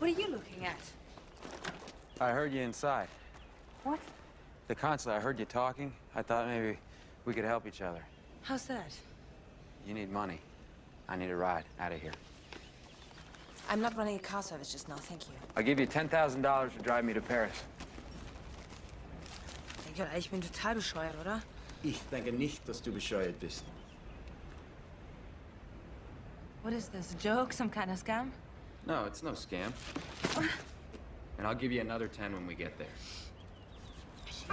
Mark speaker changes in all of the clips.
Speaker 1: What are you looking at?
Speaker 2: I heard you inside.
Speaker 1: What?
Speaker 2: The consulate, I heard you talking. I thought maybe we could help each other.
Speaker 1: How's that?
Speaker 2: You need money. I need a ride out of here.
Speaker 1: I'm not running a car service just now, thank you.
Speaker 2: I'll give you $10,000 to drive me to Paris.
Speaker 1: Ich bin total bescheuert, oder?
Speaker 3: Ich denke nicht, dass du bescheuert bist.
Speaker 1: What is this, a joke? Some kind of scam?
Speaker 2: No, it's no scam. And I'll give you another 10 when we get there.
Speaker 1: Jesus.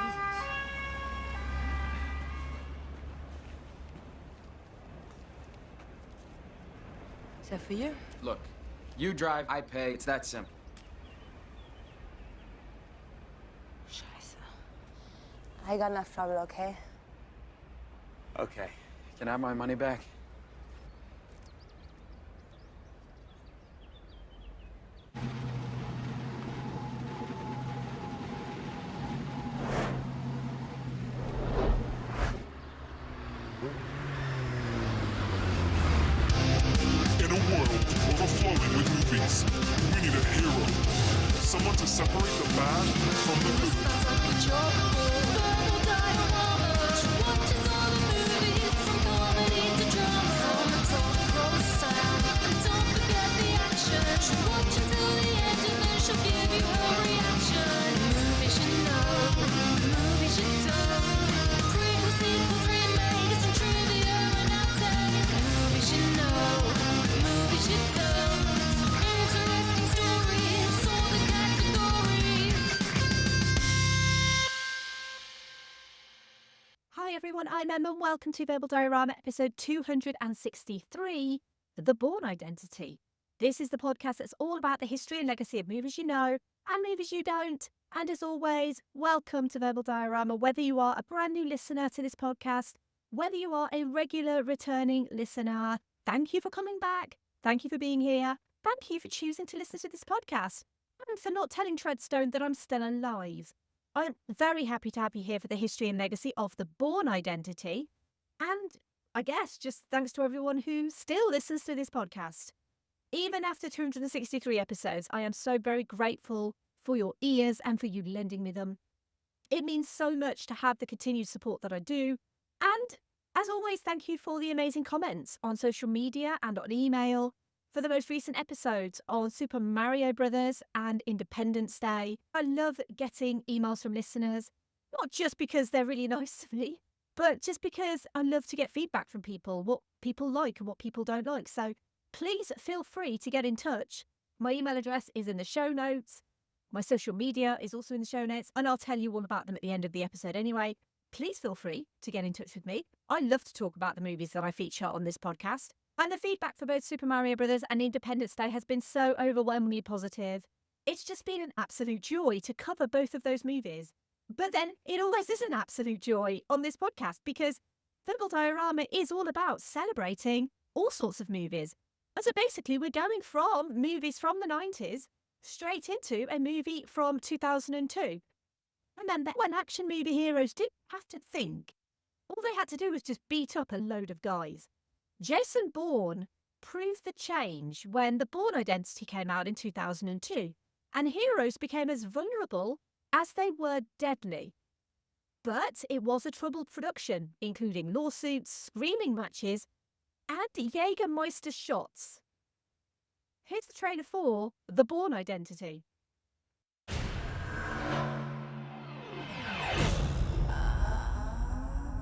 Speaker 1: Is that for you?
Speaker 2: Look, you drive, I pay. It's that simple.
Speaker 1: Scheiße.
Speaker 4: I got enough trouble, okay?
Speaker 2: Okay. Can I have my money back?
Speaker 5: In a world overflowing with movies, we need a hero. Someone to separate the bad from the good.
Speaker 6: Sounds like a job. Verbal diorama. She watches all the movies, from comedy to drama. From the top, roll sound. And don't forget the action. She'll watch until the end and then she'll give you her reaction. Movies you know, movies you don't. Prequels, sequels, remakes, and trivia and outtake. Movies you know, movies you don't. Interesting stories, all the categories.
Speaker 7: Hi everyone, I'm Emma and welcome to Verbal Diorama episode 263, The Bourne Identity. This is the podcast that's all about the history and legacy of movies you know and movies you don't. And as always, welcome to Verbal Diorama, whether you are a brand new listener to this podcast, whether you are a regular returning listener. Thank you for coming back. Thank you for being here. Thank you for choosing to listen to this podcast and for not telling Treadstone that I'm still alive. I'm very happy to have you here for the history and legacy of the Bourne Identity. And I guess just thanks to everyone who still listens to this podcast. Even after 263 episodes, I am so very grateful for your ears and for you lending me them. It means so much to have the continued support that I do. And as always, thank you for the amazing comments on social media and on email. For the most recent episodes on Super Mario Brothers and Independence Day, I love getting emails from listeners, not just because they're really nice to me, but just because I love to get feedback from people, what people like and what people don't like. So please feel free to get in touch. My email address is in the show notes. My social media is also in the show notes, and I'll tell you all about them at the end of the episode anyway. Please feel free to get in touch with me. I love to talk about the movies that I feature on this podcast. And the feedback for both Super Mario Brothers and Independence Day has been so overwhelmingly positive. It's just been an absolute joy to cover both of those movies. But then it always is an absolute joy on this podcast because Verbal Diorama is all about celebrating all sorts of movies. And so basically we're going from movies from the 90s straight into a movie from 2002. Remember, when action movie heroes didn't have to think. All they had to do was just beat up a load of guys. Jason Bourne proved the change when the Bourne Identity came out in 2002, and heroes became as vulnerable as they were deadly. But it was a troubled production, including lawsuits, screaming matches, and Jägermeister shots. Here's the trailer for The Bourne Identity.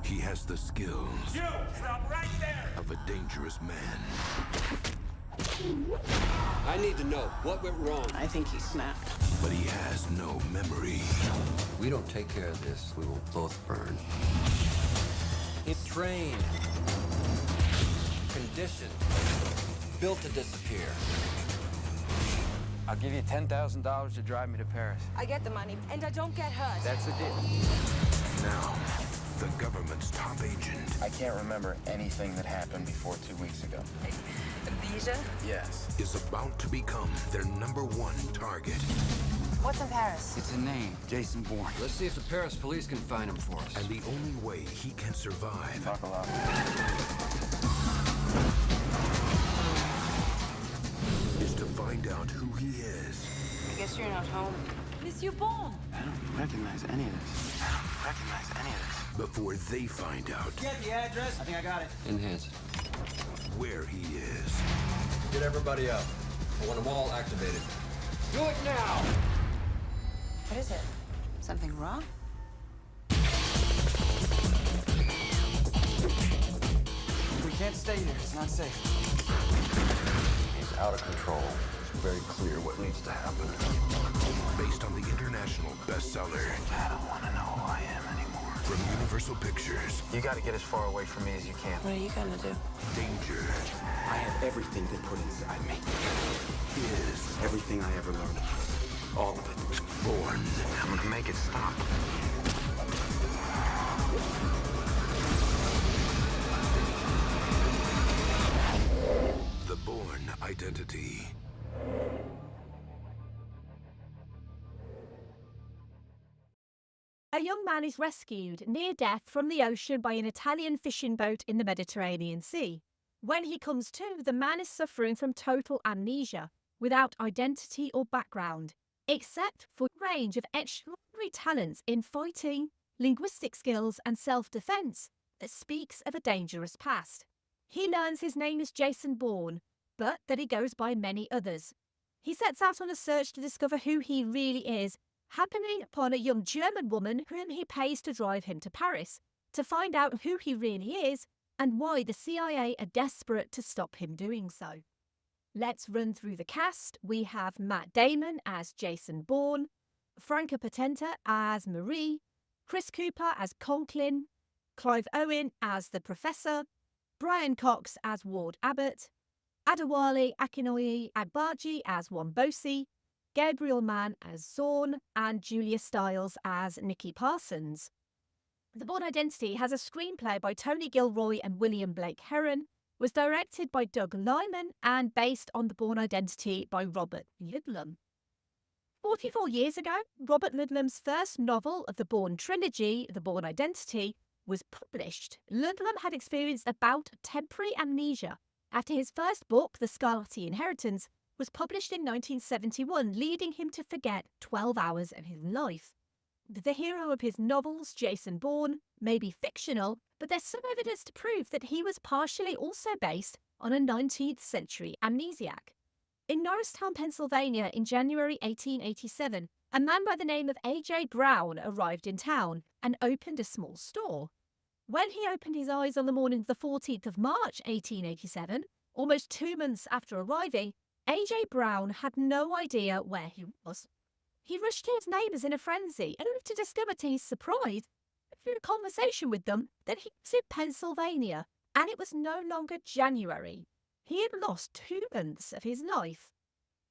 Speaker 5: He has the skills
Speaker 8: You! Stop right there!
Speaker 5: of a dangerous man.
Speaker 9: I need to know what went wrong.
Speaker 10: I think he snapped.
Speaker 5: But he has no memory.
Speaker 9: We don't take care of this, we will both burn. It's trained, conditioned, built to disappear.
Speaker 2: I'll give you $10,000 to drive me to Paris.
Speaker 1: I get the money, and I don't get hurt.
Speaker 2: That's the deal.
Speaker 5: Now, the government's top agent
Speaker 11: I can't remember anything that happened before 2 weeks ago.
Speaker 1: Amnesia?
Speaker 11: Yes.
Speaker 5: is about to become their #1 target.
Speaker 4: What's in Paris?
Speaker 2: It's a name, Jason Bourne.
Speaker 9: Let's see if the Paris police can find him for us.
Speaker 5: And the only way he can survive
Speaker 11: Talk a lot.
Speaker 5: is to find out who he is
Speaker 4: you're not home.
Speaker 1: Monsieur Bourne!
Speaker 3: I don't recognize any of this.
Speaker 5: Before they find out
Speaker 3: Get the address? I think I got it.
Speaker 9: Enhance it.
Speaker 5: where he is.
Speaker 9: Get everybody up. I want them all activated.
Speaker 2: Do it now!
Speaker 4: What is it?
Speaker 1: Something wrong?
Speaker 3: We can't stay here. It's not safe.
Speaker 9: He's out of control. It's very clear what needs to happen.
Speaker 5: Based on the international bestseller
Speaker 3: I don't want to know who I am anymore.
Speaker 5: from Universal Pictures,
Speaker 3: You got to get as far away from me as you can.
Speaker 4: What are you gonna do?
Speaker 5: Danger
Speaker 3: I have everything they put inside me.
Speaker 5: is
Speaker 3: Everything I ever learned. All of it.
Speaker 5: born.
Speaker 3: I'm gonna make it stop.
Speaker 5: The Bourne Identity.
Speaker 7: A young man is rescued near death from the ocean by an Italian fishing boat in the Mediterranean Sea. When he comes to, the man is suffering from total amnesia, without identity or background, except for a range of extraordinary talents in fighting, linguistic skills, and self-defense that speaks of a dangerous past. He learns his name is Jason Bourne, but that he goes by many others. He sets out on a search to discover who he really is, happening upon a young German woman whom he pays to drive him to Paris, to find out who he really is and why the CIA are desperate to stop him doing so. Let's run through the cast. We have Matt Damon as Jason Bourne, Franca Potente as Marie, Chris Cooper as Conklin, Clive Owen as the Professor, Brian Cox as Ward Abbott, Adewale Akinoye Agbaji as Wombosi, Gabriel Mann as Zorn, and Julia Stiles as Nikki Parsons. The Bourne Identity has a screenplay by Tony Gilroy and William Blake Herron, was directed by Doug Liman, and based on The Bourne Identity by Robert Ludlum. 44 years ago, Robert Ludlum's first novel of the Bourne trilogy, The Bourne Identity, was published. Ludlum had experienced a bout of temporary amnesia after his first book, The Scarlatti Inheritance, was published in 1971, leading him to forget 12 hours of his life. The hero of his novels, Jason Bourne, may be fictional, but there's some evidence to prove that he was partially also based on a 19th century amnesiac. In Norristown, Pennsylvania, in January 1887, a man by the name of A.J. Brown arrived in town and opened a small store. When he opened his eyes on the morning of the 14th of March 1887, almost 2 months after arriving, A.J. Brown had no idea where he was. He rushed to his neighbours in a frenzy, only to discover to his surprise, through a conversation with them, that he was in Pennsylvania, and it was no longer January. He had lost 2 months of his life.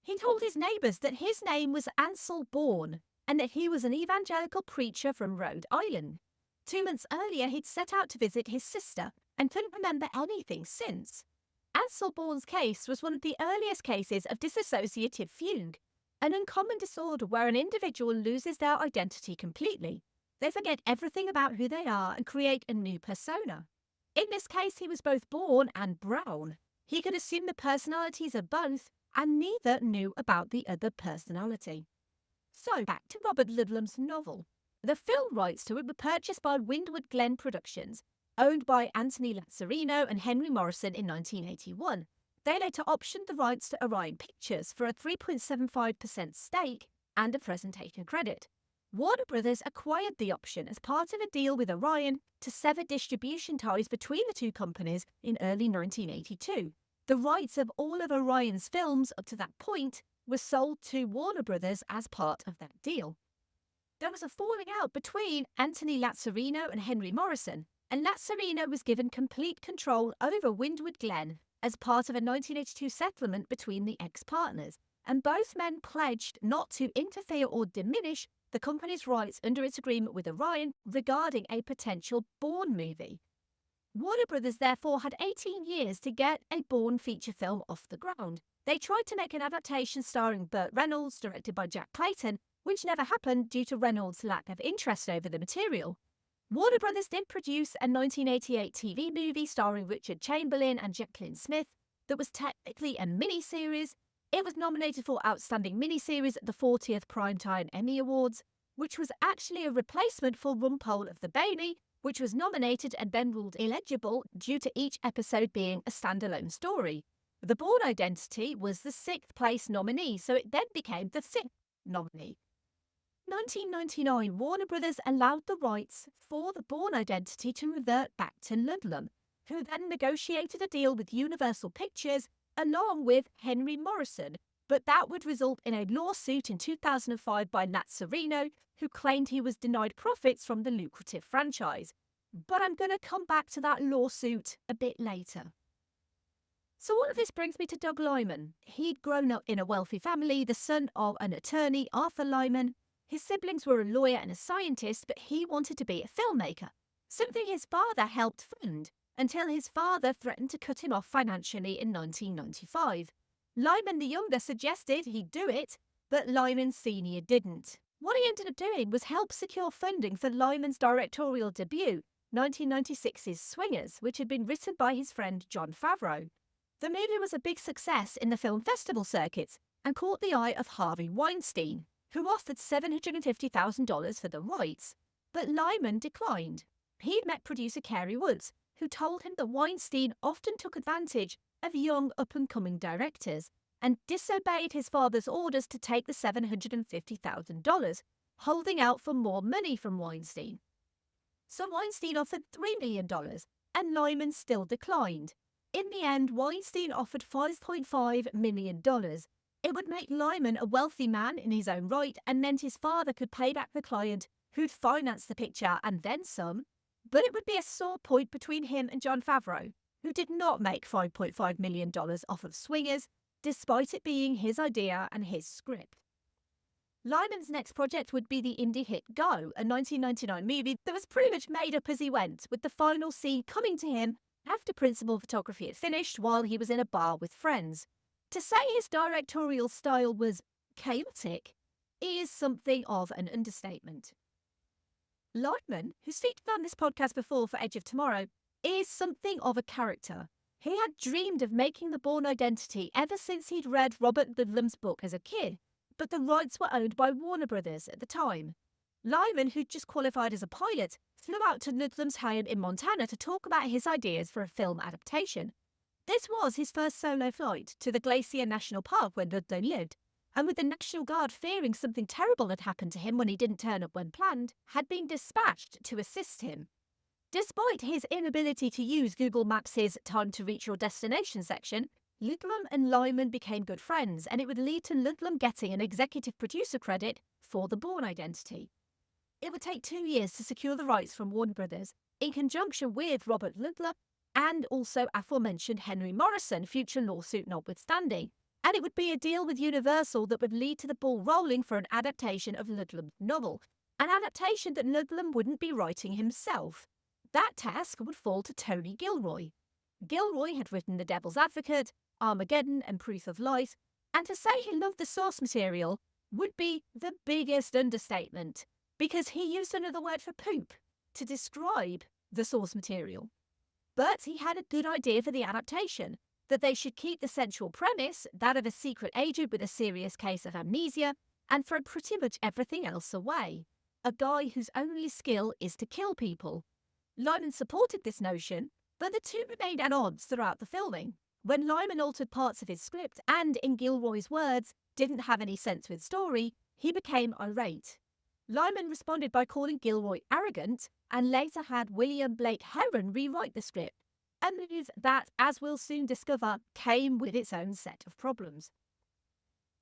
Speaker 7: He told his neighbours that his name was Ansel Bourne, and that he was an evangelical preacher from Rhode Island. 2 months earlier, he'd set out to visit his sister, and couldn't remember anything since. Ansel Bourne's case was one of the earliest cases of dissociative fugue, an uncommon disorder where an individual loses their identity completely. They forget everything about who they are and create a new persona. In this case, he was both Bourne and Brown. He could assume the personalities of both, and neither knew about the other personality. So, back to Robert Ludlum's novel. The film rights to it were purchased by Windward Glen Productions, owned by Anthony Lazzarino and Henry Morrison in 1981. They later optioned the rights to Orion Pictures for a 3.75% stake and a presentation credit. Warner Brothers acquired the option as part of a deal with Orion to sever distribution ties between the two companies in early 1982. The rights of all of Orion's films up to that point were sold to Warner Brothers as part of that deal. There was a falling out between Anthony Lazzarino and Henry Morrison, and Lazzarino was given complete control over Windward Glen as part of a 1982 settlement between the ex-partners, and both men pledged not to interfere or diminish the company's rights under its agreement with Orion regarding a potential Bourne movie. Warner Brothers therefore had 18 years to get a Bourne feature film off the ground. They tried to make an adaptation starring Burt Reynolds, directed by Jack Clayton, which never happened due to Reynolds' lack of interest over the material. Warner Brothers did produce a 1988 TV movie starring Richard Chamberlain and Jacqueline Smith that was technically a mini-series, It was nominated for Outstanding Miniseries at the 40th Primetime Emmy Awards, which was actually a replacement for Rumpole of the Bailey, which was nominated and then ruled illegible due to each episode being a standalone story. The Bourne Identity was the 6th place nominee, so it then became the 6th nominee. 1999, Warner Brothers allowed the rights for the Bourne Identity to revert back to Ludlum, who then negotiated a deal with Universal Pictures along with Henry Morrison, but that would result in a lawsuit in 2005 by Nat Serino, who claimed he was denied profits from the lucrative franchise. But I'm going to come back to that lawsuit a bit later. So all of this brings me to Doug Liman. He'd grown up in a wealthy family, the son of an attorney, Arthur Liman. His siblings were a lawyer and a scientist, but he wanted to be a filmmaker, something his father helped fund, until his father threatened to cut him off financially in 1995. Liman the younger suggested he'd do it, but Liman Sr. didn't. What he ended up doing was help secure funding for Liman's directorial debut, 1996's Swingers, which had been written by his friend Jon Favreau. The movie was a big success in the film festival circuits and caught the eye of Harvey Weinstein, who offered $750,000 for the rights, but Liman declined. He'd met producer Kerry Woods, who told him that Weinstein often took advantage of young up-and-coming directors and disobeyed his father's orders to take the $750,000, holding out for more money from Weinstein. So Weinstein offered $3 million, and Liman still declined. In the end, Weinstein offered $5.5 million. It would make Liman a wealthy man in his own right and meant his father could pay back the client who'd financed the picture and then some, but it would be a sore point between him and Jon Favreau, who did not make $5.5 million off of Swingers, despite it being his idea and his script. Liman's next project would be the indie hit Go, a 1999 movie that was pretty much made up as he went, with the final scene coming to him after principal photography had finished while he was in a bar with friends. To say his directorial style was chaotic is something of an understatement. Liman, who's featured on this podcast before for Edge of Tomorrow, is something of a character. He had dreamed of making the Bourne Identity ever since he'd read Robert Ludlum's book as a kid, but the rights were owned by Warner Brothers at the time. Liman, who'd just qualified as a pilot, flew out to Ludlum's home in Montana to talk about his ideas for a film adaptation. This was his first solo flight to the Glacier National Park where Ludlum lived, and with the National Guard fearing something terrible had happened to him when he didn't turn up when planned, had been dispatched to assist him. Despite his inability to use Google Maps' time to reach your destination section, Ludlum and Liman became good friends, and it would lead to Ludlum getting an executive producer credit for the Bourne Identity. It would take 2 years to secure the rights from Warner Brothers, in conjunction with Robert Ludlum and also aforementioned Henry Morrison, future lawsuit notwithstanding. And it would be a deal with Universal that would lead to the ball rolling for an adaptation of Ludlum's novel, an adaptation that Ludlum wouldn't be writing himself. That task would fall to Tony Gilroy. Gilroy had written The Devil's Advocate, Armageddon and Proof of Life, and to say he loved the source material would be the biggest understatement, because he used another word for poop to describe the source material. But he had a good idea for the adaptation, that they should keep the central premise, that of a secret agent with a serious case of amnesia, and throw pretty much everything else away. A guy whose only skill is to kill people. Liman supported this notion, but the two remained at odds throughout the filming. When Liman altered parts of his script and, in Gilroy's words, didn't have any sense with story, he became irate. Liman responded by calling Gilroy arrogant and later had William Blake Herron rewrite the script, a move that, as we'll soon discover, came with its own set of problems.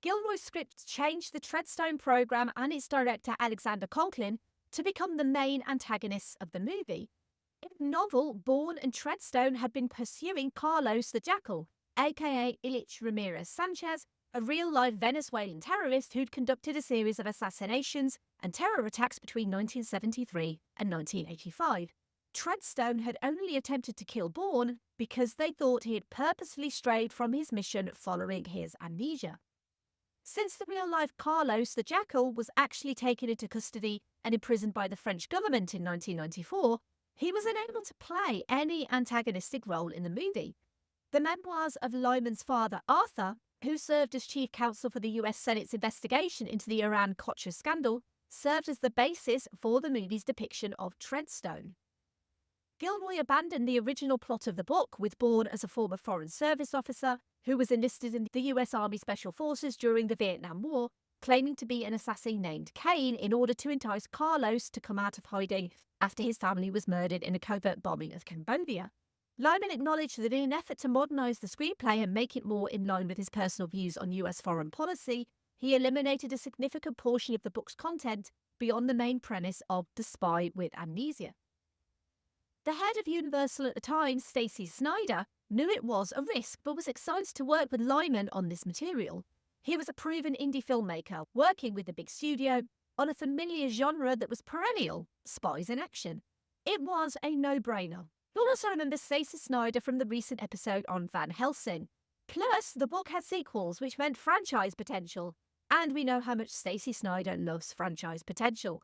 Speaker 7: Gilroy's script changed the Treadstone programme and its director Alexander Conklin to become the main antagonists of the movie. In the novel, Bourne and Treadstone had been pursuing Carlos the Jackal, aka Ilich Ramirez Sanchez, a real-life Venezuelan terrorist who'd conducted a series of assassinations and terror attacks between 1973 and 1985. Treadstone had only attempted to kill Bourne because they thought he had purposely strayed from his mission following his amnesia. Since the real-life Carlos the Jackal was actually taken into custody and imprisoned by the French government in 1994, he was unable to play any antagonistic role in the movie. The memoirs of Liman's father, Arthur, who served as chief counsel for the US Senate's investigation into the Iran-Contra scandal, served as the basis for the movie's depiction of Treadstone. Gilroy abandoned the original plot of the book, with Bourne as a former Foreign Service officer who was enlisted in the US Army Special Forces during the Vietnam War, claiming to be an assassin named Kane in order to entice Carlos to come out of hiding after his family was murdered in a covert bombing of Cambodia. Liman acknowledged that in an effort to modernise the screenplay and make it more in line with his personal views on US foreign policy, he eliminated a significant portion of the book's content beyond the main premise of the spy with amnesia. The head of Universal at the time, Stacey Snider, knew it was a risk but was excited to work with Liman on this material. He was a proven indie filmmaker, working with the big studio on a familiar genre that was perennial, spies in action. It was a no-brainer. You'll also remember Stacey Snider from the recent episode on Van Helsing. Plus, the book had sequels, which meant franchise potential. And we know how much Stacey Snider loves franchise potential.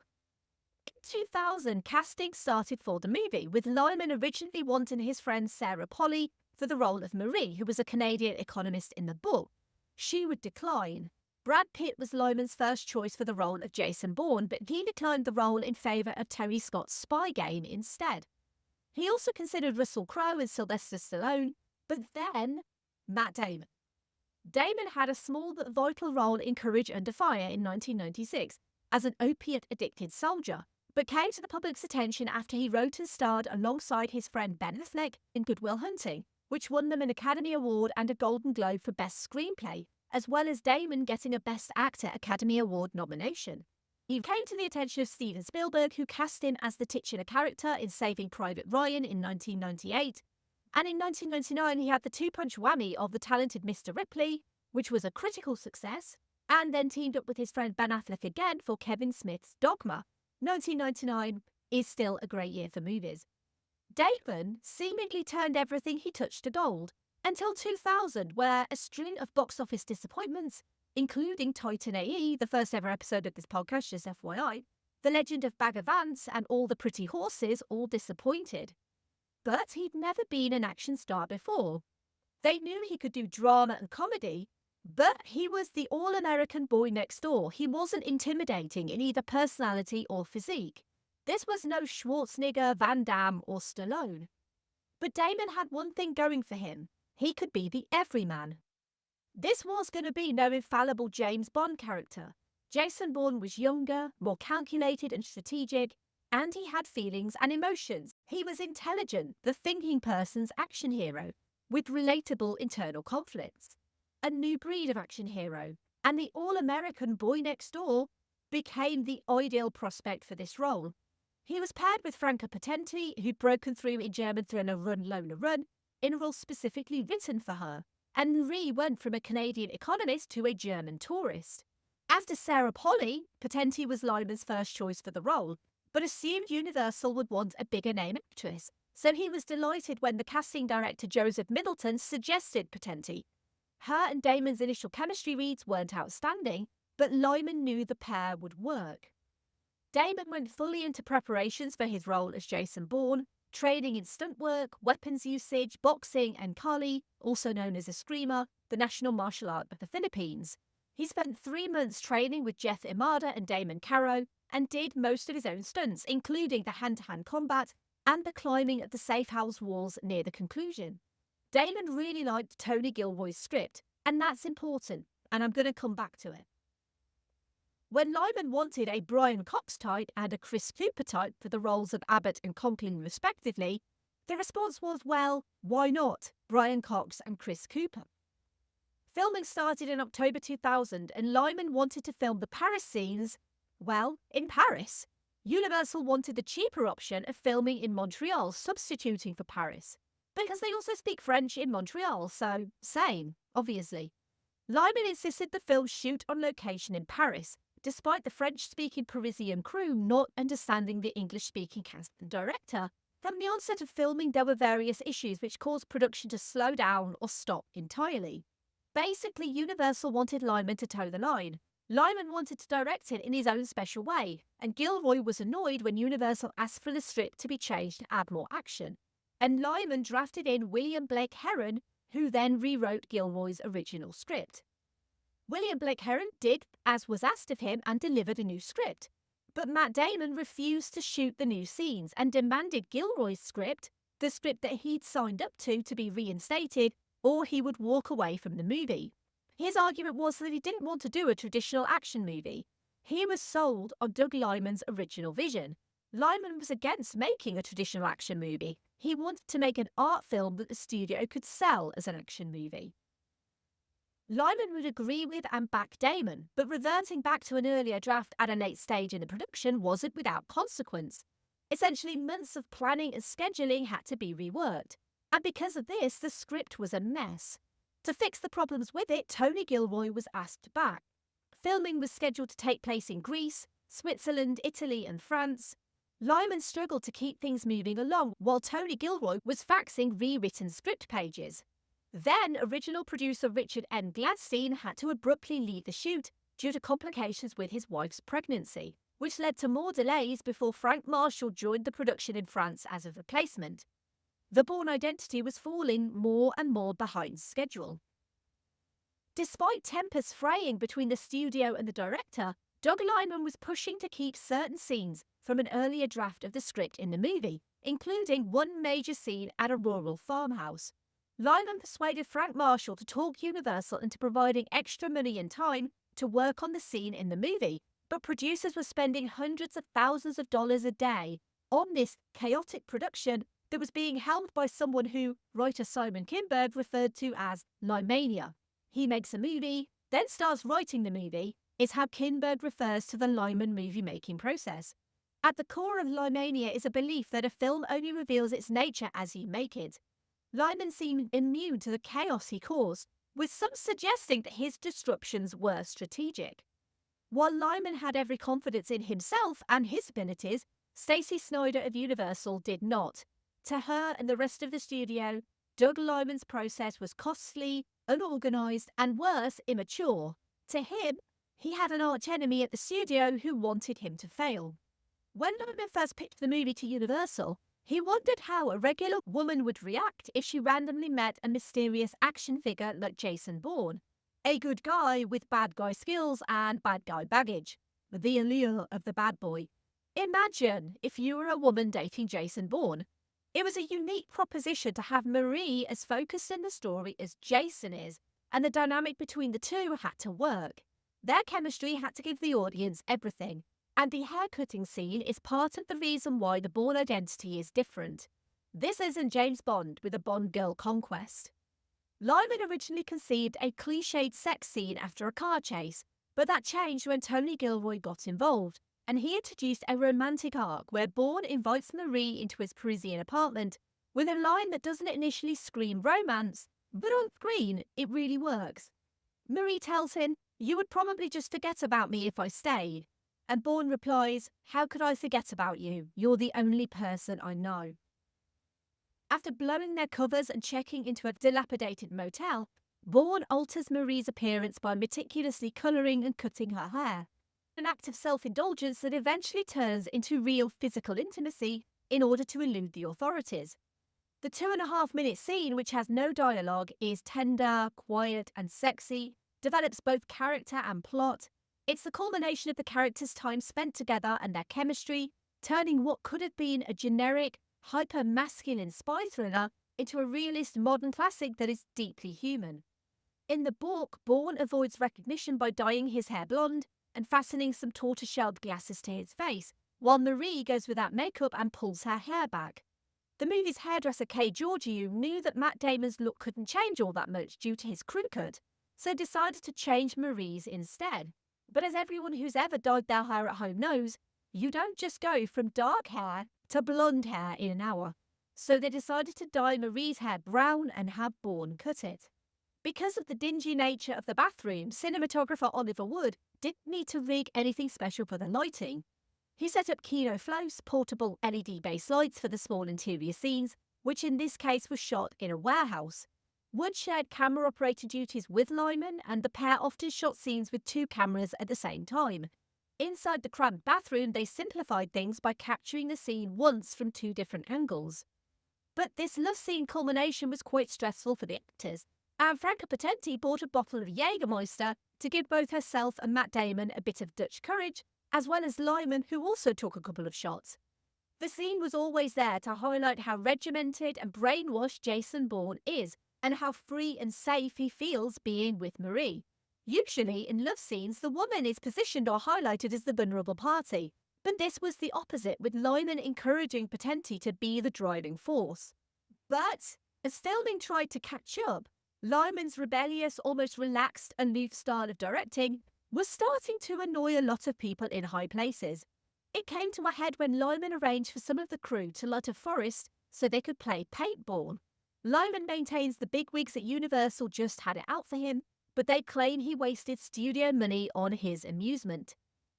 Speaker 7: In 2000, casting started for the movie, with Liman originally wanting his friend Sarah Polley for the role of Marie, who was a Canadian economist in the book. She would decline. Brad Pitt was Lyman's first choice for the role of Jason Bourne, but he declined the role in favour of Tony Scott's Spy Game instead. He also considered Russell Crowe and Sylvester Stallone, but then Matt Damon. Damon had a small but vital role in Courage Under Fire in 1996 as an opiate-addicted soldier, but came to the public's attention after he wrote and starred alongside his friend Ben Affleck in Good Will Hunting, which won them an Academy Award and a Golden Globe for Best Screenplay, as well as Damon getting a Best Actor Academy Award nomination. He came to the attention of Steven Spielberg, who cast him as the titular character in Saving Private Ryan in 1998, and in 1999 he had the two-punch whammy of The Talented Mr. Ripley, which was a critical success, and then teamed up with his friend Ben Affleck again for Kevin Smith's Dogma. 1999 is still a great year for movies. Damon seemingly turned everything he touched to gold, until 2000, where a string of box office disappointments, including Titan AE, the first ever episode of this podcast, just FYI, The Legend of Bagger Vance and All the Pretty Horses, all disappointed. But he'd never been an action star before. They knew he could do drama and comedy, but he was the all-American boy next door. He wasn't intimidating in either personality or physique. This was no Schwarzenegger, Van Damme or Stallone. But Damon had one thing going for him. He could be the everyman. This was going to be no infallible James Bond character. Jason Bourne was younger, more calculated and strategic, and he had feelings and emotions. He was intelligent, the thinking person's action hero, with relatable internal conflicts. A new breed of action hero, and the all-American boy next door became the ideal prospect for this role. He was paired with Franca Potenti, who'd broken through in German thriller Run, Lola, Run, in a role specifically written for her, and Marie went from a Canadian economist to a German tourist. After Sarah Polley, Potenti was Lyman's first choice for the role, but assumed Universal would want a bigger name actress, so he was delighted when the casting director Joseph Middleton suggested Potenti. Her and Damon's initial chemistry reads weren't outstanding, but Liman knew the pair would work. Damon went fully into preparations for his role as Jason Bourne, training in stunt work, weapons usage, boxing, and Kali, also known as Eskrima, the national martial art of the Philippines. He spent 3 months training with Jeff Imada and Damon Caro, and did most of his own stunts, including the hand-to-hand combat and the climbing of the safe house walls near the conclusion. Damon really liked Tony Gilroy's script, and that's important, and I'm going to come back to it. When Liman wanted a Brian Cox type and a Chris Cooper type for the roles of Abbott and Conklin respectively, the response was, well, why not Brian Cox and Chris Cooper? Filming started in October 2000, and Liman wanted to film the Paris scenes, well, in Paris. Universal wanted the cheaper option of filming in Montreal, substituting for Paris, because they also speak French in Montreal, so same, obviously. Liman insisted the film shoot on location in Paris, despite the French-speaking Parisian crew not understanding the English-speaking cast and director. From the onset of filming, there were various issues which caused production to slow down or stop entirely. Basically, Universal wanted Liman to toe the line. Liman wanted to direct it in his own special way, and Gilroy was annoyed when Universal asked for the script to be changed to add more action. And Liman drafted in William Blake Herron, who then rewrote Gilroy's original script. William Blake Herron did as was asked of him and delivered a new script, but Matt Damon refused to shoot the new scenes and demanded Gilroy's script, the script that he'd signed up to be reinstated, or he would walk away from the movie. His argument was that he didn't want to do a traditional action movie. He was sold on Doug Liman's original vision. Liman was against making a traditional action movie. He wanted to make an art film that the studio could sell as an action movie. Liman would agree with and back Damon, but reverting back to an earlier draft at a late stage in the production wasn't without consequence. Essentially, months of planning and scheduling had to be reworked, and because of this, the script was a mess. To fix the problems with it, Tony Gilroy was asked back. Filming was scheduled to take place in Greece, Switzerland, Italy, and France. Liman struggled to keep things moving along while Tony Gilroy was faxing rewritten script pages. Then, original producer Richard N. Gladstein had to abruptly leave the shoot due to complications with his wife's pregnancy, which led to more delays before Frank Marshall joined the production in France as a replacement. The Bourne Identity was falling more and more behind schedule. Despite tempers fraying between the studio and the director, Doug Liman was pushing to keep certain scenes from an earlier draft of the script in the movie, including one major scene at a rural farmhouse. Liman persuaded Frank Marshall to talk Universal into providing extra money and time to work on the scene in the movie, but producers were spending hundreds of thousands of dollars a day on this chaotic production that was being helmed by someone who writer Simon Kinberg referred to as Limania. He makes a movie, then starts writing the movie, is how Kinberg refers to the Liman movie-making process. At the core of Limania is a belief that a film only reveals its nature as you make it. Liman seemed immune to the chaos he caused, with some suggesting that his disruptions were strategic. While Liman had every confidence in himself and his abilities, Stacey Snider of Universal did not. To her and the rest of the studio, Doug Liman's process was costly, unorganised, and worse, immature. To him, he had an archenemy at the studio who wanted him to fail. When Liman first pitched the movie to Universal, he wondered how a regular woman would react if she randomly met a mysterious action figure like Jason Bourne, a good guy with bad guy skills and bad guy baggage, the allure of the bad boy. Imagine if you were a woman dating Jason Bourne. It was a unique proposition to have Marie as focused in the story as Jason is, and the dynamic between the two had to work. Their chemistry had to give the audience everything. And the haircutting scene is part of the reason why the Bourne Identity is different. This isn't James Bond with a Bond girl conquest. Liman originally conceived a cliched sex scene after a car chase, but that changed when Tony Gilroy got involved, and he introduced a romantic arc where Bourne invites Marie into his Parisian apartment with a line that doesn't initially scream romance, but on screen it really works. Marie tells him, "You would probably just forget about me if I stayed." And Bourne replies, "How could I forget about you? You're the only person I know." After blowing their covers and checking into a dilapidated motel, Bourne alters Marie's appearance by meticulously colouring and cutting her hair. An act of self-indulgence that eventually turns into real physical intimacy in order to elude the authorities. The 2.5-minute scene, which has no dialogue, is tender, quiet and sexy, develops both character and plot. It's the culmination of the characters' time spent together and their chemistry, turning what could have been a generic, hyper-masculine spy thriller into a realist modern classic that is deeply human. In the book, Bourne avoids recognition by dyeing his hair blonde and fastening some tortoise-shell glasses to his face, while Marie goes without makeup and pulls her hair back. The movie's hairdresser Kay Georgiou knew that Matt Damon's look couldn't change all that much due to his crew cut, so decided to change Marie's instead. But as everyone who's ever dyed their hair at home knows, you don't just go from dark hair to blonde hair in an hour. So they decided to dye Marie's hair brown and have Bourne cut it. Because of the dingy nature of the bathroom, cinematographer Oliver Wood didn't need to rig anything special for the lighting. He set up Kino Flos, portable LED-based lights for the small interior scenes, which in this case was shot in a warehouse. Wood shared camera operator duties with Liman, and the pair often shot scenes with 2 cameras at the same time. Inside the cramped bathroom, they simplified things by capturing the scene once from 2 different angles. But this love scene culmination was quite stressful for the actors, and Franca Potenti bought a bottle of Jägermeister to give both herself and Matt Damon a bit of Dutch courage, as well as Liman, who also took a couple of shots. The scene was always there to highlight how regimented and brainwashed Jason Bourne is, and how free and safe he feels being with Marie. Usually, in love scenes, the woman is positioned or highlighted as the vulnerable party, but this was the opposite, with Liman encouraging Potenti to be the driving force. But as filming tried to catch up, Lyman's rebellious, almost relaxed, aloof style of directing was starting to annoy a lot of people in high places. It came to a head when Lyman arranged for some of the crew to light a forest so they could play paintball. Lyman maintains the bigwigs at Universal just had it out for him, but they claim he wasted studio money on his amusement.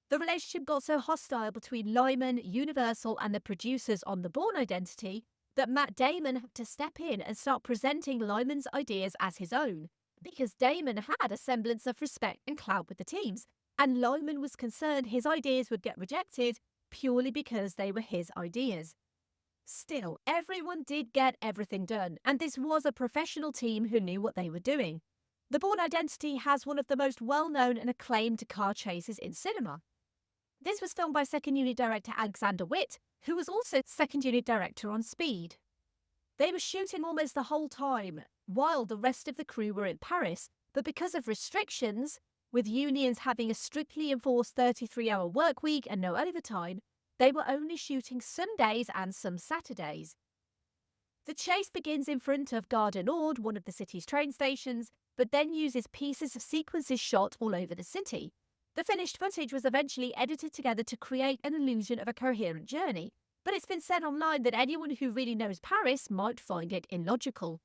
Speaker 7: The relationship got so hostile between Liman, Universal, and the producers on the Bourne Identity that Matt Damon had to step in and start presenting Lyman's ideas as his own, because Damon had a semblance of respect and clout with the teams, and Liman was concerned his ideas would get rejected purely because they were his ideas. Still, everyone did get everything done, and this was a professional team who knew what they were doing. The Bourne Identity has one of the most well-known and acclaimed car chases in cinema. This was filmed by second unit director Alexander Witt, who was also second unit director on Speed. They were shooting almost the whole time, while the rest of the crew were in Paris, but because of restrictions, with unions having a strictly enforced 33-hour work week and no overtime, they were only shooting some days and some Saturdays. The chase begins in front of Gare du Nord, one of the city's train stations, but then uses pieces of sequences shot all over the city. The finished footage was eventually edited together to create an illusion of a coherent journey, but it's been said online that anyone who really knows Paris might find it illogical.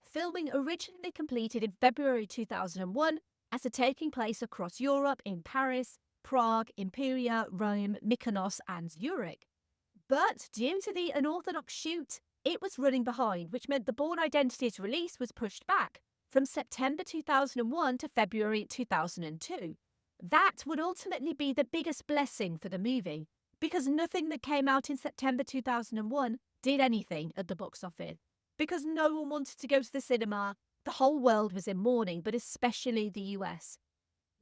Speaker 7: Filming originally completed in February 2001, after taking place across Europe in Paris, Prague, Imperia, Rome, Mykonos and Zurich. But due to the unorthodox shoot, it was running behind, which meant the Bourne Identity's release was pushed back from September 2001 to February 2002. That would ultimately be the biggest blessing for the movie, because nothing that came out in September 2001 did anything at the box office. Because no one wanted to go to the cinema, the whole world was in mourning, but especially the US.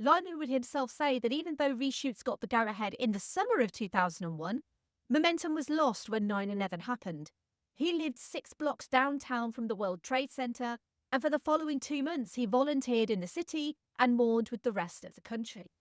Speaker 7: Liman would himself say that even though reshoots got the go-ahead in the summer of 2001, momentum was lost when 9/11 happened. He lived 6 blocks downtown from the World Trade Center, and for the following 2 months he volunteered in the city and mourned with the rest of the country.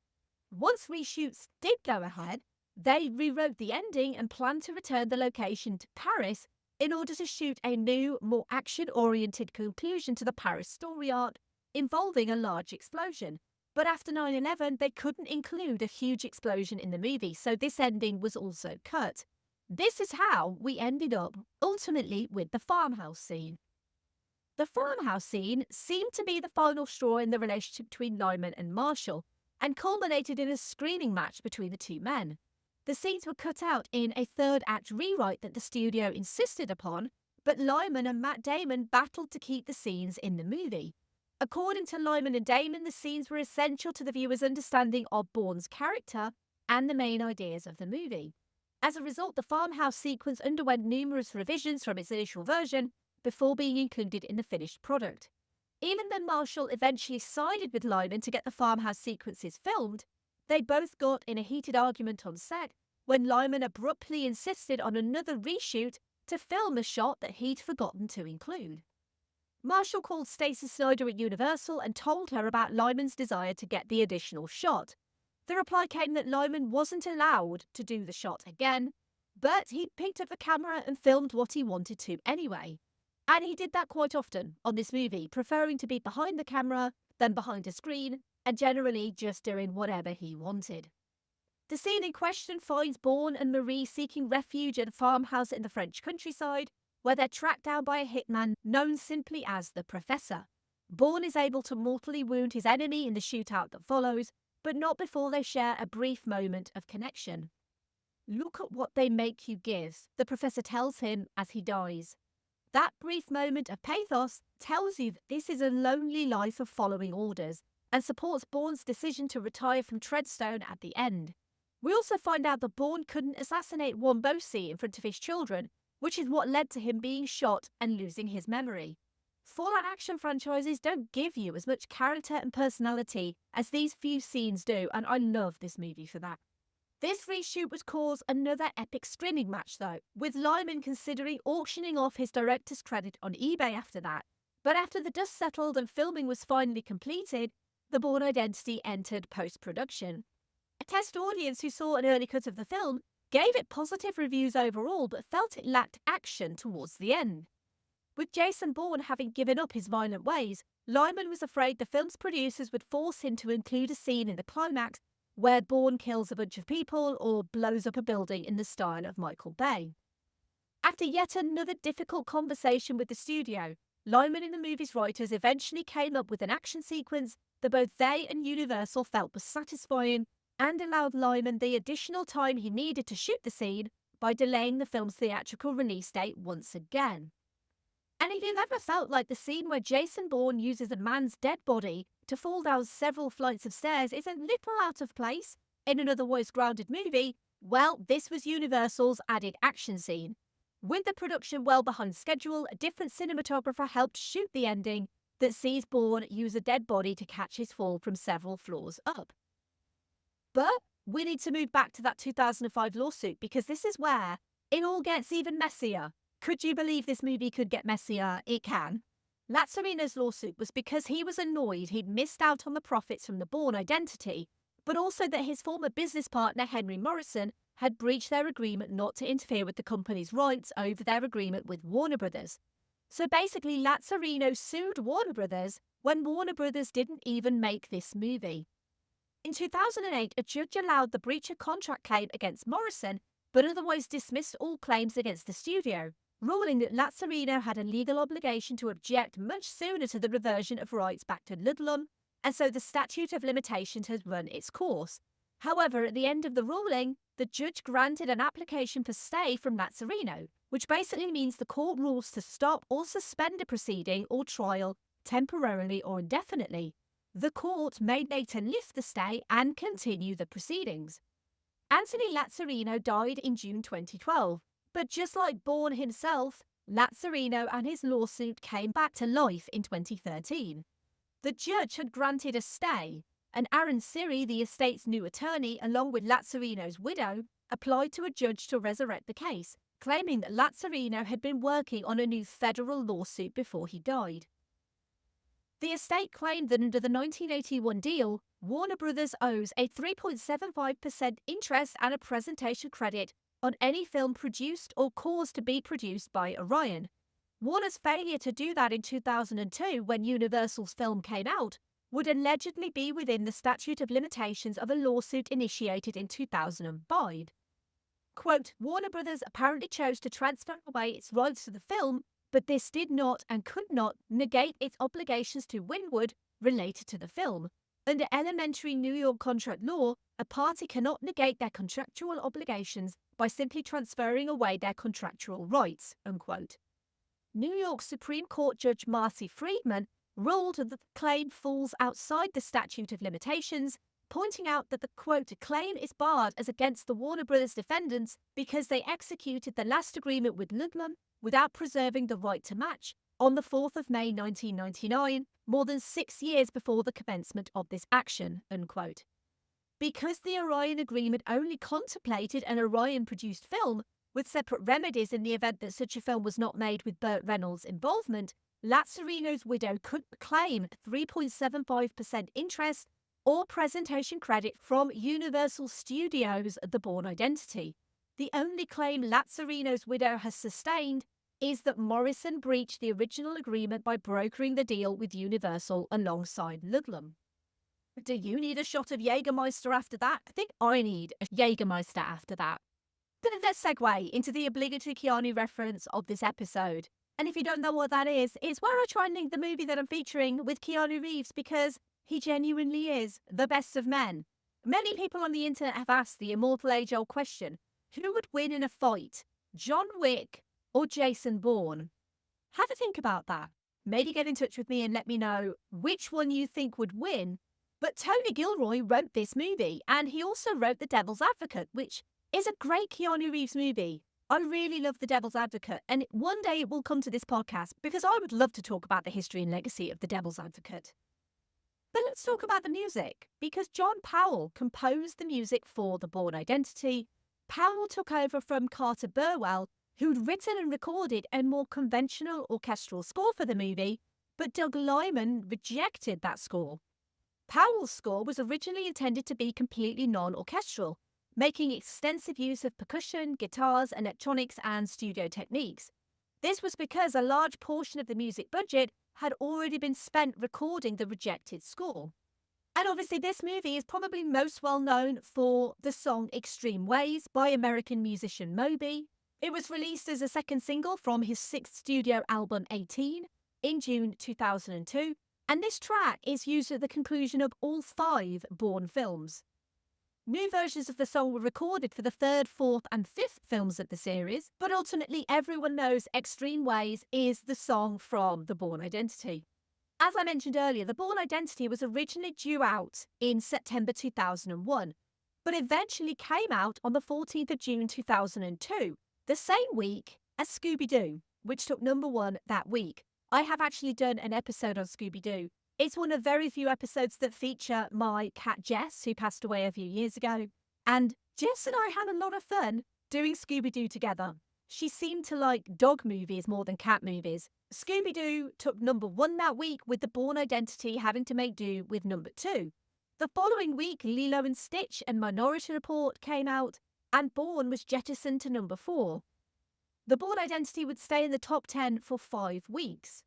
Speaker 7: Once reshoots did go ahead, they rewrote the ending and planned to return the location to Paris in order to shoot a new, more action-oriented conclusion to the Paris story arc involving a large explosion. But after 9/11, they couldn't include a huge explosion in the movie, so this ending was also cut. This is how we ended up, ultimately, with the farmhouse scene. The farmhouse scene seemed to be the final straw in the relationship between Liman and Marshall, and culminated in a screaming match between the two men. The scenes were cut out in a third-act rewrite that the studio insisted upon, but Liman and Matt Damon battled to keep the scenes in the movie. According to Liman and Damon, the scenes were essential to the viewer's understanding of Bourne's character and the main ideas of the movie. As a result, the farmhouse sequence underwent numerous revisions from its initial version before being included in the finished product. Even when Marshall eventually sided with Liman to get the farmhouse sequences filmed, they both got in a heated argument on set when Liman abruptly insisted on another reshoot to film a shot that he'd forgotten to include. Marshall called Stacey Snyder at Universal and told her about Lyman's desire to get the additional shot. The reply came that Liman wasn't allowed to do the shot again, but he picked up the camera and filmed what he wanted to anyway. And he did that quite often on this movie, preferring to be behind the camera than behind a screen, and generally just doing whatever he wanted. The scene in question finds Bourne and Marie seeking refuge at a farmhouse in the French countryside, where they're tracked down by a hitman known simply as the Professor. Bourne is able to mortally wound his enemy in the shootout that follows, but not before they share a brief moment of connection. "Look at what they make you give," the Professor tells him as he dies. That brief moment of pathos tells you that this is a lonely life of following orders, and supports Bourne's decision to retire from Treadstone at the end. We also find out that Bourne couldn't assassinate Wombosi in front of his children which is what led to him being shot and losing his memory. Full-on action franchises don't give you as much character and personality as these few scenes do, and I love this movie for that. This reshoot would cause another epic streaming match though, with Liman considering auctioning off his director's credit on eBay after that. But after the dust settled and filming was finally completed, the Bourne Identity entered post-production. A test audience who saw an early cut of the film gave it positive reviews overall, but felt it lacked action towards the end. With Jason Bourne having given up his violent ways, Liman was afraid the film's producers would force him to include a scene in the climax where Bourne kills a bunch of people or blows up a building in the style of Michael Bay. After yet another difficult conversation with the studio, Liman and the movie's writers eventually came up with an action sequence that both they and Universal felt was satisfying and allowed Liman the additional time he needed to shoot the scene by delaying the film's theatrical release date once again. And if you've ever felt like the scene where Jason Bourne uses a man's dead body to fall down several flights of stairs is a little out of place in an otherwise grounded movie, well, this was Universal's added action scene. With the production well behind schedule, a different cinematographer helped shoot the ending that sees Bourne use a dead body to catch his fall from several floors up. But we need to move back to that 2005 lawsuit because this is where it all gets even messier. Could you believe this movie could get messier? It can. Lazzarino's lawsuit was because he was annoyed he'd missed out on the profits from the Bourne Identity, but also that his former business partner Henry Morrison had breached their agreement not to interfere with the company's rights over their agreement with Warner Brothers. So basically, Lazzarino sued Warner Brothers when Warner Brothers didn't even make this movie. In 2008, a judge allowed the breach of contract claim against Morrison, but otherwise dismissed all claims against the studio, ruling that Lazzarino had a legal obligation to object much sooner to the reversion of rights back to Ludlum, and so the statute of limitations has run its course. However, at the end of the ruling, the judge granted an application for stay from Lazzarino, which basically means the court rules to stop or suspend a proceeding or trial temporarily or indefinitely. The court may later lift the stay and continue the proceedings. Anthony Lazzarino died in June 2012, but just like Bourne himself, Lazzarino and his lawsuit came back to life in 2013. The judge had granted a stay, and Aaron Siri, the estate's new attorney, along with Lazzarino's widow, applied to a judge to resurrect the case, claiming that Lazzarino had been working on a new federal lawsuit before he died. The estate claimed that under the 1981 deal, Warner Brothers owes a 3.75% interest and a presentation credit on any film produced or caused to be produced by Orion. Warner's failure to do that in 2002, when Universal's film came out, would allegedly be within the statute of limitations of a lawsuit initiated in 2005. Quote, Warner Brothers apparently chose to transfer away its rights to the film, but this did not and could not negate its obligations to Wynwood related to the film. Under elementary New York contract law, a party cannot negate their contractual obligations by simply transferring away their contractual rights, unquote. New York Supreme Court Judge Marcy Friedman ruled that the claim falls outside the statute of limitations, pointing out that the, quote, claim is barred as against the Warner Brothers defendants because they executed the last agreement with Ludlum without preserving the right to match on the 4th of May 1999, more than 6 years before the commencement of this action, unquote. Because the Orion agreement only contemplated an Orion-produced film with separate remedies in the event that such a film was not made with Burt Reynolds' involvement, Lazzarino's widow could claim 3.75% interest or presentation credit from Universal Studios' The Bourne Identity. The only claim Lazzarino's widow has sustained is that Morrison breached the original agreement by brokering the deal with Universal alongside Ludlum. Do you need a shot of Jägermeister after that? I think I need a Jägermeister after that. But let's segue into the obligatory Keanu reference of this episode. And if you don't know what that is, it's where I try and link the movie that I'm featuring with Keanu Reeves because he genuinely is the best of men. Many people on the internet have asked the immortal age-old question, who would win in a fight, John Wick or Jason Bourne? Have a think about that. Maybe get in touch with me and let me know which one you think would win. But Tony Gilroy wrote this movie, and he also wrote The Devil's Advocate, which is a great Keanu Reeves movie. I really love The Devil's Advocate, and one day it will come to this podcast because I would love to talk about the history and legacy of The Devil's Advocate. But let's talk about the music, because John Powell composed the music for The Bourne Identity. Powell took over from Carter Burwell, who'd written and recorded a more conventional orchestral score for the movie, but Doug Liman rejected that score. Powell's score was originally intended to be completely non-orchestral, making extensive use of percussion, guitars, electronics, and studio techniques. This was because a large portion of the music budget had already been spent recording the rejected score. And obviously this movie is probably most well known for the song Extreme Ways by American musician Moby. It was released as a second single from his sixth studio album 18 in June 2002, and this track is used at the conclusion of all 5 Bourne films. New versions of the song were recorded for the 3rd, 4th and 5th films of the series, but ultimately everyone knows Extreme Ways is the song from The Bourne Identity. As I mentioned earlier, The Bourne Identity was originally due out in September 2001, but eventually came out on the 14th of June 2002, the same week as Scooby-Doo, which took number 1 that week. I have actually done an episode on Scooby-Doo. It's one of very few episodes that feature my cat Jess, who passed away a few years ago. And Jess and I had a lot of fun doing Scooby-Doo together. She seemed to like dog movies more than cat movies. Scooby-Doo took number 1 that week, with The Bourne Identity having to make do with number 2. The following week, Lilo and Stitch and Minority Report came out, and Bourne was jettisoned to number 4. The Bourne Identity would stay in the top 10 for 5 weeks.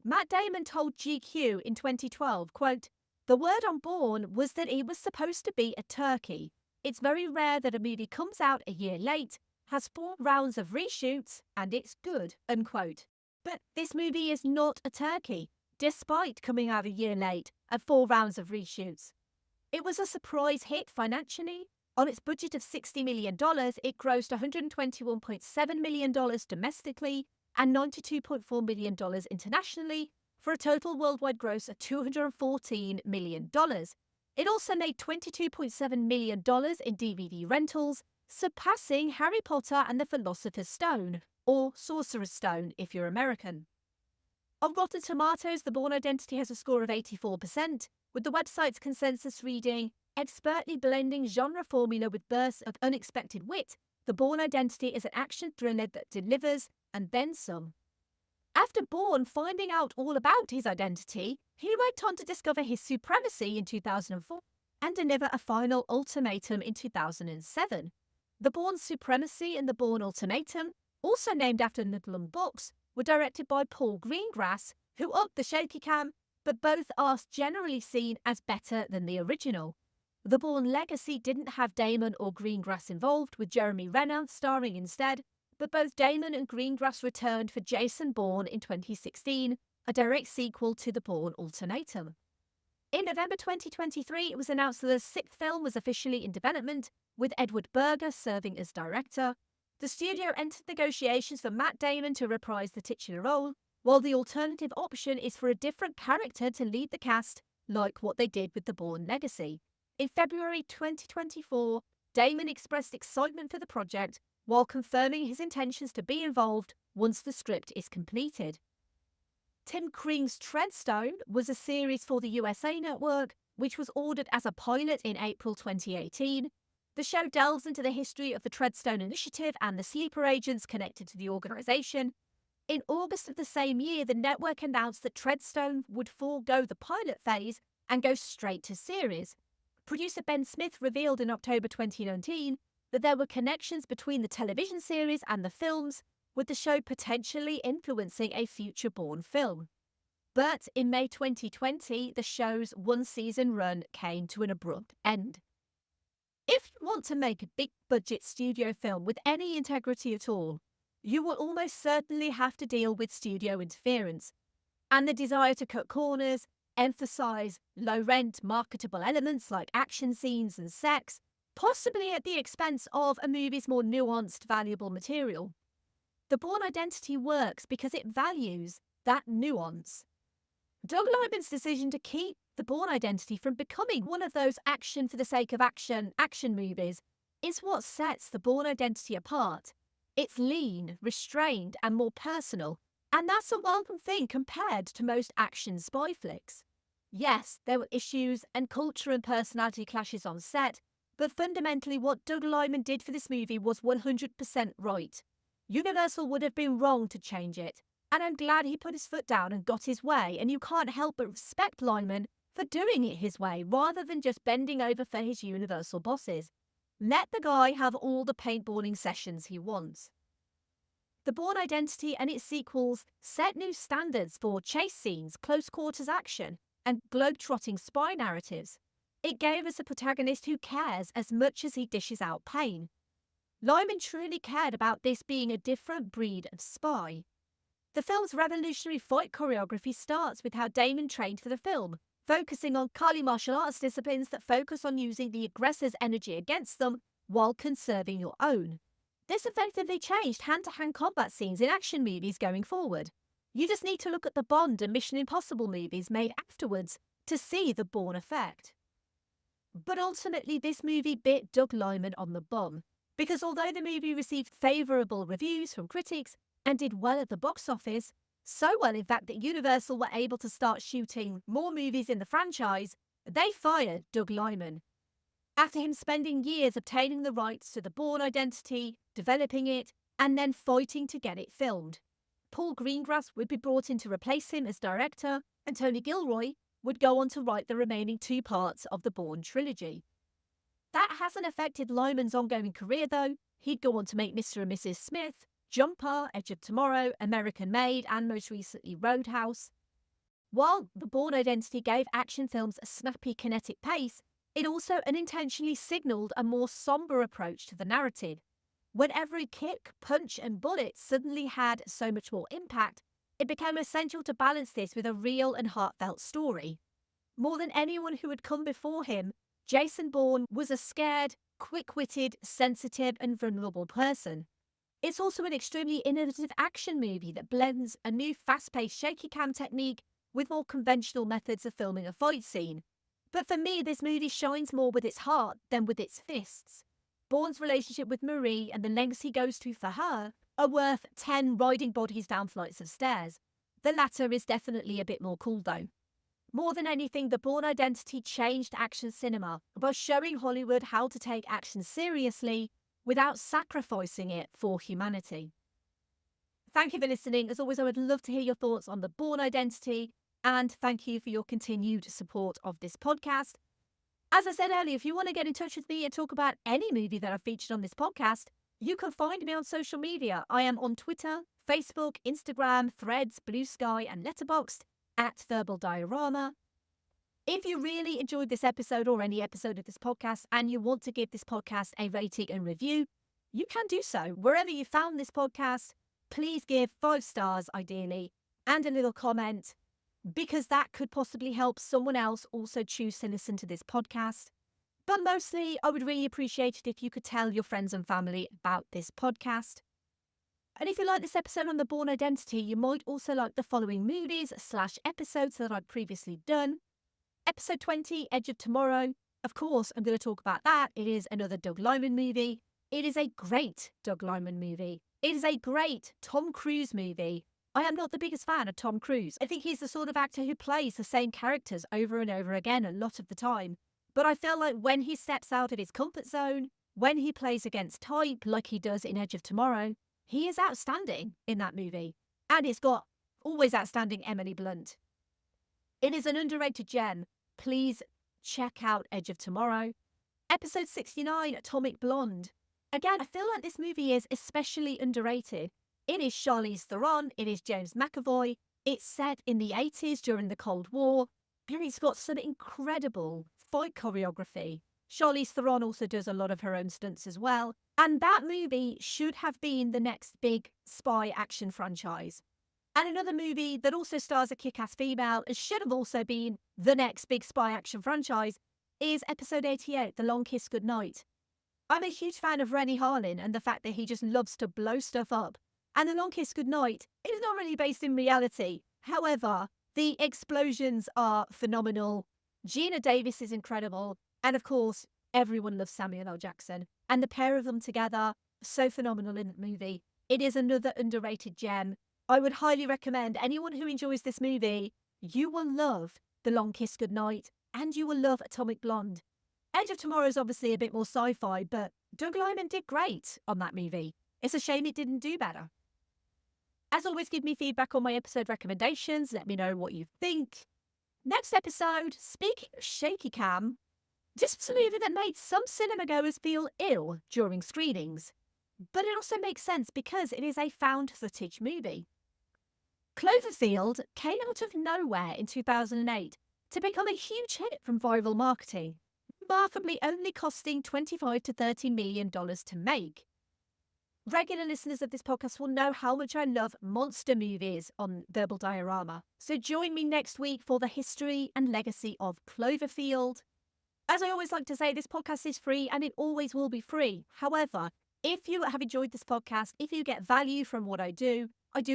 Speaker 7: Matt Damon told GQ in 2012, quote, "The word on Bourne was that it was supposed to be a turkey. It's very rare that a movie comes out a year late, has 4 rounds of reshoots, and it's good," unquote. But this movie is not a turkey, despite coming out a year late and 4 rounds of reshoots. It was a surprise hit financially. On its budget of $60 million, it grossed $121.7 million domestically and $92.4 million internationally, for a total worldwide gross of $214 million. It also made $22.7 million in DVD rentals, surpassing Harry Potter and the Philosopher's Stone, or Sorcerer's Stone if you're American. On Rotten Tomatoes, The Bourne Identity has a score of 84%, with the website's consensus reading, "Expertly blending genre formula with bursts of unexpected wit, The Bourne Identity is an action thriller that delivers, and then some." After Bourne finding out all about his identity, he went on to discover his supremacy in 2004 and deliver a final ultimatum in 2007. The Bourne Supremacy and The Bourne Ultimatum, also named after Ludlum books, were directed by Paul Greengrass, who upped the shaky cam, but both are generally seen as better than the original. The Bourne Legacy didn't have Damon or Greengrass involved, with Jeremy Renner starring instead, but both Damon and Greengrass returned for Jason Bourne in 2016, a direct sequel to The Bourne Ultimatum. In November 2023, it was announced that the 6th film was officially in development, with Edward Berger serving as director. The studio entered negotiations for Matt Damon to reprise the titular role, while the alternative option is for a different character to lead the cast, like what they did with The Bourne Legacy. In February 2024, Damon expressed excitement for the project, while confirming his intentions to be involved once the script is completed. Tim Kring's Treadstone was a series for the USA Network, which was ordered as a pilot in April 2018. The show delves into the history of the Treadstone Initiative and the sleeper agents connected to the organisation. In August of the same year, the network announced that Treadstone would forego the pilot phase and go straight to series. Producer Ben Smith revealed in October 2019 that there were connections between the television series and the films, with the show potentially influencing a future Bourne film. But in May 2020, the show's 1-season run came to an abrupt end. If you want to make a big-budget studio film with any integrity at all, you will almost certainly have to deal with studio interference, and the desire to cut corners, emphasise low-rent, marketable elements like action scenes and sex, possibly at the expense of a movie's more nuanced, valuable material. The Bourne Identity works because it values that nuance. Doug Liman's decision to keep The Bourne Identity from becoming one of those action for the sake of action movies is what sets The Bourne Identity apart. It's lean, restrained, and more personal, and that's a welcome thing compared to most action spy flicks. Yes, there were issues and culture and personality clashes on set, but fundamentally what Doug Liman did for this movie was 100% right. Universal would have been wrong to change it, and I'm glad he put his foot down and got his way, and you can't help but respect Liman for doing it his way rather than just bending over for his Universal bosses. Let the guy have all the paintballing sessions he wants. The Bourne Identity and its sequels set new standards for chase scenes, close quarters action, and globe-trotting spy narratives. It gave us a protagonist who cares as much as he dishes out pain. Liman truly cared about this being a different breed of spy. The film's revolutionary fight choreography starts with how Damon trained for the film, focusing on Kali martial arts disciplines that focus on using the aggressor's energy against them while conserving your own. This effectively changed hand-to-hand combat scenes in action movies going forward. You just need to look at the Bond and Mission Impossible movies made afterwards to see the Bourne effect. But ultimately, this movie bit Doug Liman on the bum, because although the movie received favourable reviews from critics and did well at the box office, so well in fact that Universal were able to start shooting more movies in the franchise, they fired Doug Liman. After him spending years obtaining the rights to the Bourne Identity, developing it, and then fighting to get it filmed. Paul Greengrass would be brought in to replace him as director, and Tony Gilroy would go on to write the remaining 2 parts of the Bourne trilogy. That hasn't affected Liman's ongoing career though. He'd go on to make Mr. and Mrs. Smith, Jumper, Edge of Tomorrow, American Made, and most recently Roadhouse. While the Bourne Identity gave action films a snappy kinetic pace, it also unintentionally signalled a more sombre approach to the narrative. When every kick, punch and bullet suddenly had so much more impact, it became essential to balance this with a real and heartfelt story. More than anyone who had come before him, Jason Bourne was a scared, quick-witted, sensitive and vulnerable person. It's also an extremely innovative action movie that blends a new fast-paced shaky cam technique with more conventional methods of filming a fight scene. But for me, this movie shines more with its heart than with its fists. Bourne's relationship with Marie and the lengths he goes to for her are worth 10 riding bodies down flights of stairs. The latter is definitely a bit more cool though. More than anything, the Bourne Identity changed action cinema by showing Hollywood how to take action seriously without sacrificing it for humanity. Thank you for listening. As always, I would love to hear your thoughts on the Bourne Identity, and thank you for your continued support of this podcast. As I said earlier, if you want to get in touch with me and talk about any movie that I've featured on this podcast, you can find me on social media. I am on Twitter, Facebook, Instagram, Threads, Blue Sky, and Letterboxd at Verbal Diorama. If you really enjoyed this episode or any episode of this podcast and you want to give this podcast a rating and review, you can do so. Wherever you found this podcast, please give 5 stars ideally and a little comment, because that could possibly help someone else also choose to listen to this podcast. But mostly, I would really appreciate it if you could tell your friends and family about this podcast. And if you like this episode on the Bourne Identity, you might also like the following movies/episodes that I've previously done. Episode 20, Edge of Tomorrow. Of course, I'm going to talk about that. It is another Doug Liman movie. It is a great Doug Liman movie. It is a great Tom Cruise movie. I am not the biggest fan of Tom Cruise. I think he's the sort of actor who plays the same characters over and over again a lot of the time. But I feel like when he steps out of his comfort zone, when he plays against type like he does in Edge of Tomorrow, he is outstanding in that movie. And it's got always outstanding Emily Blunt. It is an underrated gem. Please check out Edge of Tomorrow. Episode 69, Atomic Blonde. Again, I feel like this movie is especially underrated. It is Charlize Theron, it is James McAvoy, it's set in the 80s during the Cold War, and it's got some incredible fight choreography. Charlize Theron also does a lot of her own stunts as well, and that movie should have been the next big spy action franchise. And another movie that also stars a kick-ass female and should have also been the next big spy action franchise is episode 88, The Long Kiss Goodnight. I'm a huge fan of Rennie Harlin and the fact that he just loves to blow stuff up. And The Long Kiss Goodnight is not really based in reality. However, the explosions are phenomenal. Gina Davis is incredible. And of course, everyone loves Samuel L. Jackson. And the pair of them together So phenomenal in the movie. It is another underrated gem. I would highly recommend anyone who enjoys this movie, you will love The Long Kiss Goodnight and you will love Atomic Blonde. Edge of Tomorrow is obviously a bit more sci-fi, but Doug Liman did great on that movie. It's a shame it didn't do better. As always, give me feedback on my episode recommendations. Let me know what you think. Next episode, speaking of shaky cam, this was a movie that made some cinema goers feel ill during screenings. But it also makes sense because it is a found footage movie. Cloverfield came out of nowhere in 2008 to become a huge hit from viral marketing, remarkably only costing $25 to $30 million to make. Regular listeners of this podcast will know how much I love monster movies on Verbal Diorama, so join me next week for the history and legacy of Cloverfield. As I always like to say, this podcast is free and it always will be free. However, if you have enjoyed this podcast, if you get value from what I do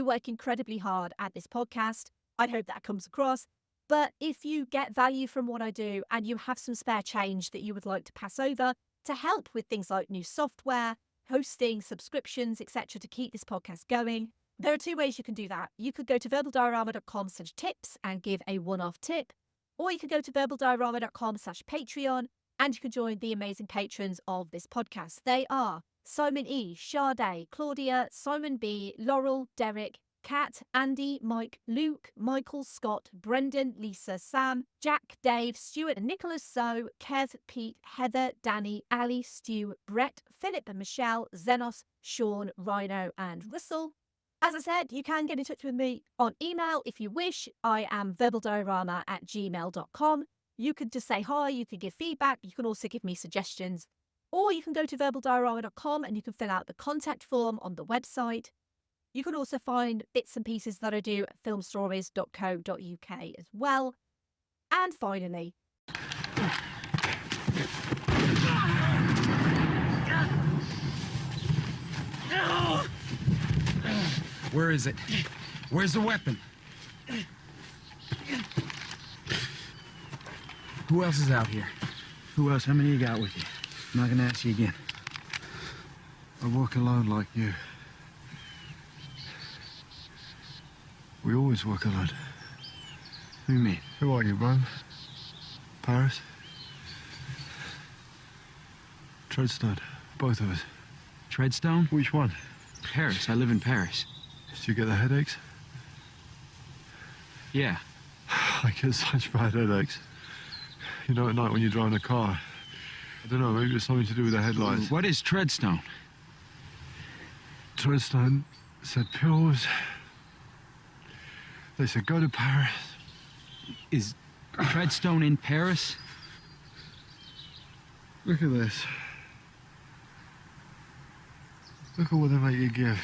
Speaker 7: work incredibly hard at this podcast. I hope that comes across. But if you get value from what I do and you have some spare change that you would like to pass over to help with things like new software, hosting, subscriptions, etc. to keep this podcast going, there are two ways you can do that. You could go to verbaldiorama.com/tips and give a one-off tip, or you could go to verbaldiorama.com/Patreon and you can join the amazing patrons of this podcast. They are Simon E, Sade, Claudia, Simon B, Laurel, Derek, Kat, Andy, Mike, Luke, Michael, Scott, Brendan, Lisa, Sam, Jack, Dave, Stuart, Nicholas, So, Kev, Pete, Heather, Danny, Ali, Stu, Brett, Philip and Michelle, Zenos, Sean, Rhino and Russell. As I said, you can get in touch with me on email if you wish. I am verbaldiorama@gmail.com. You could just say hi, you can give feedback, you can also give me suggestions. Or you can go to verbaldiorama.com and you can fill out the contact form on the website. You can also find bits and pieces that I do at filmstories.co.uk as well. And finally,
Speaker 3: Where is it? Where's the weapon? Who else is out here?
Speaker 10: Who else? How many you got with you? I'm not gonna ask you again.
Speaker 5: I work alone like you. We always work alone.
Speaker 10: What do you mean?
Speaker 5: Who are you, Rome? Paris? Treadstone. Both of us.
Speaker 10: Treadstone?
Speaker 5: Which one?
Speaker 10: Paris. I live in Paris.
Speaker 5: Do you get the headaches?
Speaker 10: Yeah.
Speaker 5: I get such bad headaches. You know, at night when you drive in a car. I don't know, maybe it's something to do with the headlights.
Speaker 10: What is Treadstone?
Speaker 5: Treadstone said pills. They said go to Paris.
Speaker 10: Is Treadstone in Paris?
Speaker 5: Look at this. Look at what they make you give.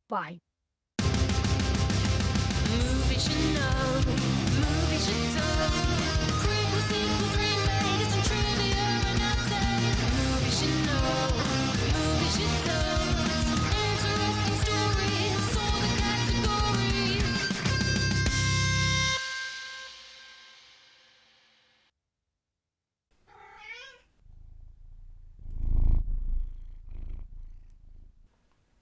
Speaker 7: bye.
Speaker 6: Movies you know, movies you don't.